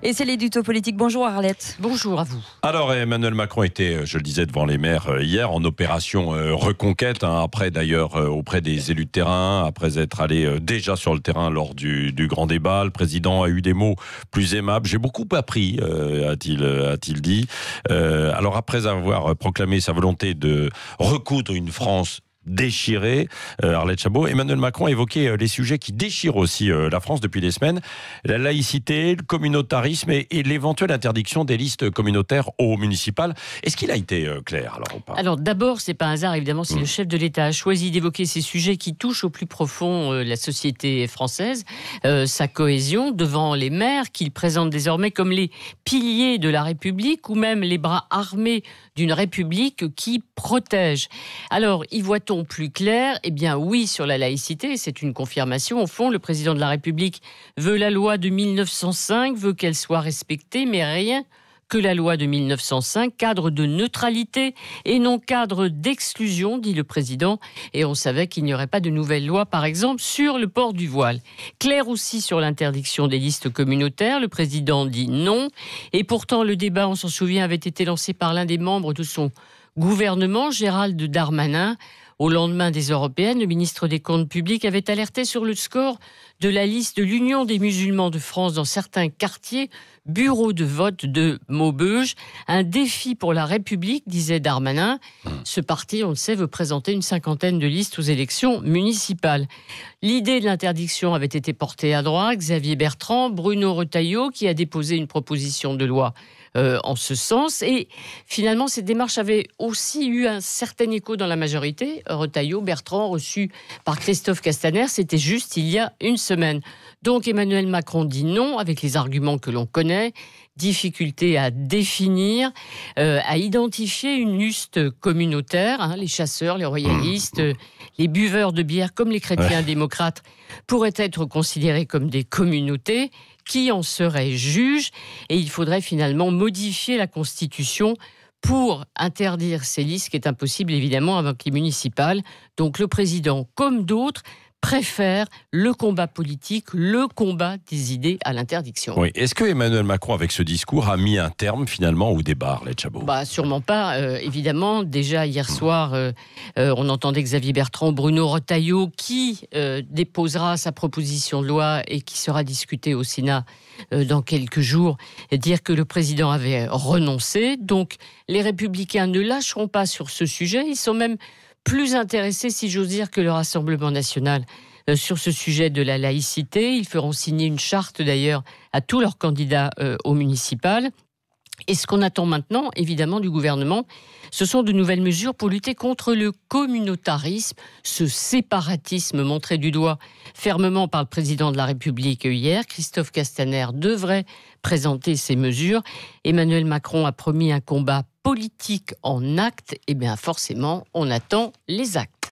Et c'est l'édito politique. Bonjour Arlette. Bonjour à vous. Alors Emmanuel Macron était, je le disais, devant les maires hier en opération reconquête, après d'ailleurs auprès des élus de terrain, après être allé déjà sur le terrain lors du grand débat. Le président a eu des mots plus aimables. J'ai beaucoup appris, a-t-il dit. Alors après avoir proclamé sa volonté de recoudre une France déchiré, Arlette Chabot, Emmanuel Macron a évoqué les sujets qui déchirent aussi la France depuis des semaines, la laïcité, le communautarisme et l'éventuelle interdiction des listes communautaires au municipal. Est-ce qu'il a été clair alors ou pas ? Alors d'abord, c'est pas un hasard évidemment, si le chef de l'État a choisi d'évoquer ces sujets qui touchent au plus profond la société française, sa cohésion devant les maires qu'il présente désormais comme les piliers de la République ou même les bras armés d'une République qui protège. Alors, y voit-on plus clair ? Eh bien oui, sur la laïcité, c'est une confirmation. Au fond, le président de la République veut la loi de 1905, veut qu'elle soit respectée, mais rien que la loi de 1905, cadre de neutralité et non cadre d'exclusion, dit le président. Et on savait qu'il n'y aurait pas de nouvelle loi, par exemple, sur le port du voile. Clair aussi sur l'interdiction des listes communautaires, le président dit non. Et pourtant, le débat, on s'en souvient, avait été lancé par l'un des membres de son gouvernement, Gérald Darmanin. Au lendemain des Européennes, le ministre des Comptes publics avait alerté sur le score de la liste de l'Union des musulmans de France dans certains quartiers, bureaux de vote de Maubeuge. Un défi pour la République, disait Darmanin. Ce parti, on le sait, veut présenter une cinquantaine de listes aux élections municipales. L'idée de l'interdiction avait été portée à droite. Xavier Bertrand, Bruno Retailleau, qui a déposé une proposition de loi en ce sens. Et finalement, cette démarche avait aussi eu un certain écho dans la majorité. Retailleau, Bertrand, reçu par Christophe Castaner, c'était juste il y a une semaine. Donc Emmanuel Macron dit non, avec les arguments que l'on connaît. Difficulté à définir, à identifier une liste communautaire. Les chasseurs, les royalistes, les buveurs de bière comme les chrétiens démocrates pourraient être considérés comme des communautés. Qui en serait juge ? Et il faudrait finalement modifier la Constitution pour interdire ces listes, qui est impossible évidemment avec les municipales. Donc le président, comme d'autres, préfère le combat politique, le combat des idées à l'interdiction. Oui. Est-ce que Emmanuel Macron, avec ce discours, a mis un terme finalement au débat, Arlette Chabot ? Sûrement pas, évidemment. Déjà hier soir, on entendait Xavier Bertrand, Bruno Retailleau, qui déposera sa proposition de loi et qui sera discutée au Sénat dans quelques jours, dire que le président avait renoncé. Donc les Républicains ne lâcheront pas sur ce sujet. Ils sont même plus intéressés, si j'ose dire, que le Rassemblement national sur ce sujet de la laïcité. Ils feront signer une charte, d'ailleurs, à tous leurs candidats au municipal. Et ce qu'on attend maintenant, évidemment, du gouvernement, ce sont de nouvelles mesures pour lutter contre le communautarisme, ce séparatisme montré du doigt fermement par le président de la République hier. Christophe Castaner devrait présenter ces mesures. Emmanuel Macron a promis un combat politique en actes. Eh bien, forcément, on attend les actes.